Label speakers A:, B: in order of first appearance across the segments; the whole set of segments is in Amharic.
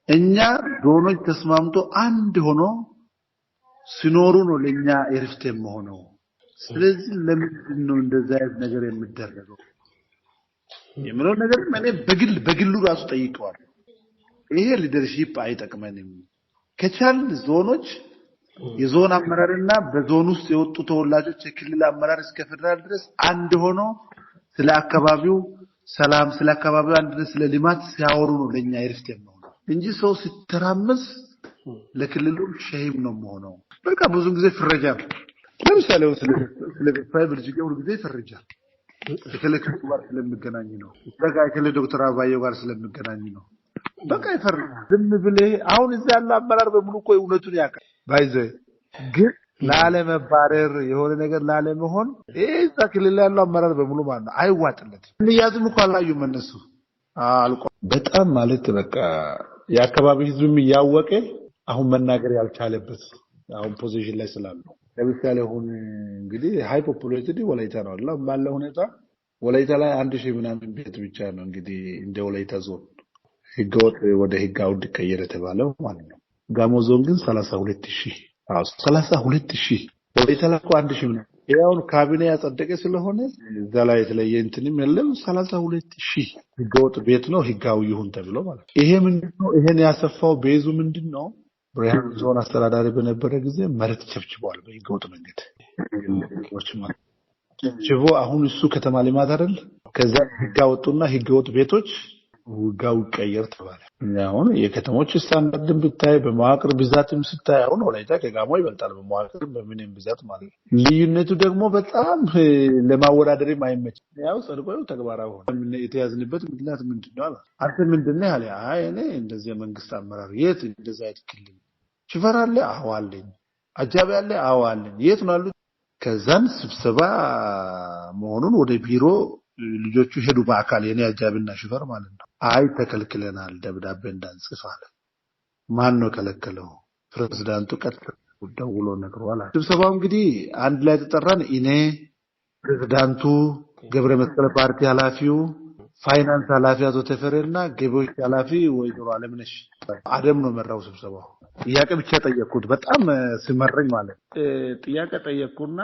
A: እኛ ዞኖች ተስማምቶ አንድ ሆኖ ሲኖሩ ነው ለኛ ኤርፍት የሆነው ስለዚህ ለምን ነው እንደዛ አይነት ነገር የሚደረገው የምለው ነገር ማኔ በግሉ ራሱ ጠይቀዋል ይሄ ሊደርሺፕ አይጠቅመንም ከቻል ዞኖች የዞን አመራርና በዞን ውስጥ የወጡ ተወላጆች የክልል አመራር እስከ ፌደራል ድረስ አንድ ሆኖ ስለ አካባቢው ሰላም ስለ አካባቢው አንድነት ስለ ልማት ሲያወሩ ነው ለኛ ኤርፍት የሆነው እንጂ ሰው ሲተራመስ ለክልሉ ሸሂም ነው የሆነው በቃ ብዙ ጊዜ ፍረጃል ለምሳሌ ስለ ፋይብል ጂጌው ጊዜ ፍረጃል ከለከቱ ጋር ስለሚገናኝ ነው በቃ ዶክተር አባየው ጋር ስለሚገናኝ ነው በቃ ይፈር ዝም ብለ አሁን እዛ ያለ አመራር በሙሉ እኮ እውነቱን ያውቃል ባይዘ ግን ላለመባረር የሆነ ነገር ላለመሆን እዛ ክልል ያለው አመራር በሙሉ ማለት ነው አይዋጥለት ለያዝም እኮ አላዩም እነሱ አልቆ በጣም ማለት በቃ ያከባቢ ህዝብም ያወቀ አሁን መናገር ያልቻለበት አሁን ፖዚሽን ላይ ስላሉ ለምሳሌ አሁን እንግዲህ ሃይ ፖፑሌሽን ወላይታ ነው አላ ባለ ሁኔታ ወላይታ ላይ 1000 ምናምን ቤት ብቻ ነው እንግዲህ እንደ ወላይታ ዞን ህገወጥ ወደ ህጋው ድቀየረ ተባለው ማለት ነው ጋሞ ዞን ግን 32000 32000 ወላይታ ላይ 1000 ምናምን ያው ካቢኔ ያጸደቀ ስለሆነ እዛ ላይ የተለየ እንትንም የለም 32000 ህገወጥ ቤት ነው ህጋው ይሁን ተብሎ ማለት ይሄ ምንድነው ይሄን ያሰፋው ቤዙ ምንድነው ብራያን ዞን አስተዳዳሪ በነበረ ጊዜ መሬት ቸብችቧል በህገወጥ መንገድ ቸብችቦ አሁን እሱ ከተማ ልማት አይደል ከዛ ህጋወጡና ህገወጥ ቤቶች ውጋው ቀየር ተባለ አሁን የከተሞች ስታንዳርድን ብታይ በመዋቅር ብዛትም ስታይ አሁን ወላይታ ከጋሞ ይበልጣል በመዋቅር በምንም ብዛት ማለት ልዩነቱ ደግሞ በጣም ለማወዳደር የማይመች ያው ጸድቆው ተግባራው ሆነ የተያዝንበት ምክንያት ምንድነው አለ አንተ ምንድነው ያለ አይ እኔ እንደዚህ መንግስት አመራር የት እንደዛ አይተክልኝ ሽፈር አለ አዋለኝ አጃብ ያለ አዋለኝ የት ነው አሉ ከዛን ስብሰባ መሆኑን ወደ ቢሮ ልጆቹ ሄዱ በአካል የኔ አጃብና ሽፈር ማለት ነው አይ ተከልክለናል ደብዳቤ እንዳንጽፍ አለ ማን ነው ከለከለው ፕሬዝዳንቱ ቀጥታ ደውሎ ነግሯል ስብሰባው እንግዲህ አንድ ላይ ተጠራን እኔ ፕሬዝዳንቱ ገብረ መስቀል ፓርቲ ኃላፊው ፋይናንስ ኃላፊ አቶ ተፈረና ገቢዎች ኃላፊ ወይዘሮ አለምነሽ አደም ነው መራው ስብሰባው ጥያቄ ብቻ ጠየቅኩት በጣም ሲመረኝ ማለት ጥያቄ ጠየቅኩና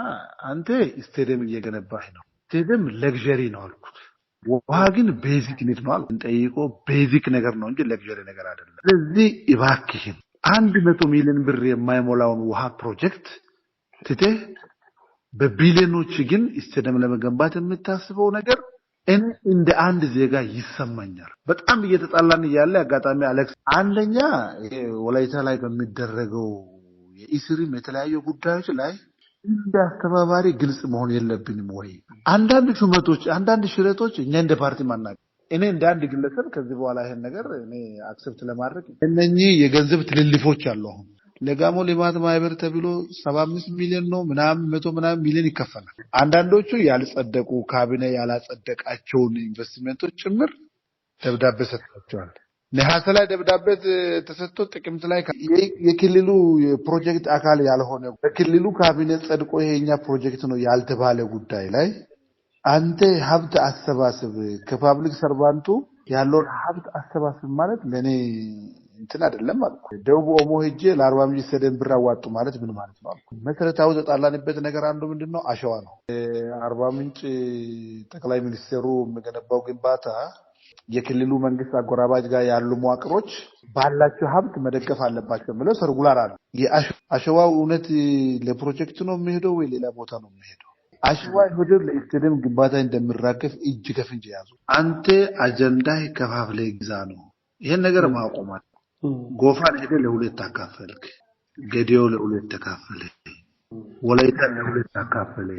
A: አንተ ስቴዲየም እየገነባህ ነው ስቴዲየም ለግዠሪ ነው አልኩት ውሃ ግን ቤዚክ ኒድ ነው አልኩት ጠይቆ ቤዚክ ነገር ነው እንጂ ለግዠሪ ነገር አይደለም ስለዚህ እባክህን 100 ሚሊዮን ብር የማይሞላውን ውሃ ፕሮጀክት ትተህ በቢሊዮኖች ግን ስቴዲየም ለመገንባት የምታስበው ነገር እንደ አንድ ዜጋ ይሰማኛል በጣም እየተጣላን ያለ አጋጣሚ አሌክስ አንደኛ ወላይታ ላይ በሚደረገው የኢስሪም የተለያዩ ጉዳዮች ላይ እንደ አስተባባሪ ግልጽ መሆን የለብንም ወይ አንዳንድ ሹመቶች አንዳንድ ሽረቶች እኛ እንደ ፓርቲ ማናቅ እኔ እንደ አንድ ግለሰብ ከዚህ በኋላ ይሄን ነገር እኔ አክሰፕት ለማድረግ እነኚህ የገንዘብ ትልልፎች አሉ አሁን ለጋሞ ልማት ማህበር ተብሎ 75 ሚሊዮን ነው ምናምን 100 ምናምን ሚሊዮን ይከፈላል አንዳንዶቹ ያልጸደቁ ካቢኔ ያላጸደቃቸውን ኢንቨስትመንቶች ጭምር ደብዳቤ ሰጥቷቸዋል ነሐሴ ላይ ደብዳቤ ተሰጥቶ ጥቅምት ላይ የክልሉ የፕሮጀክት አካል ያልሆነ በክልሉ ካቢኔ ጸድቆ ይሄኛ ፕሮጀክት ነው ያልተባለ ጉዳይ ላይ አንተ ሀብት አሰባስብ ከፐብሊክ ሰርቫንቱ ያለው ሀብት አሰባስብ ማለት ለኔ እንትን አይደለም ማለት ደቡብ ኦሞ ሄጄ ለ40 ሚሊዮን ሰደን ብር አዋጡ ማለት ምን ማለት ነው መሰረታው ተጣላንበት ነገር አንዱ ምንድነው አሸዋ ነው 40 ምንጭ ጠቅላይ ሚኒስትሩ መገነባው ግንባታ የክልሉ መንግስት አጎራባጅ ጋር ያሉ መዋቅሮች ባላቸው ሀብት መደገፍ አለባቸው ማለት ሰርጉላር አለ የአሸዋው እውነት ለፕሮጀክት ነው የሚሄደው ወይ ሌላ ቦታ ነው የሚሄደው አሸዋ ሆደር ለስቴዲየም ግንባታ እንደምራገፍ እጅ ከፍንጅ ያዙ አንተ አጀንዳ ከፋፍለ ግዛ ነው ይሄን ነገር ማቆማት ጎፋን ሄደ ለሁለት ተካፈልክ ገዲዮ ለሁለት ተካፈለ ወላይታ ለሁለት ተካፈለ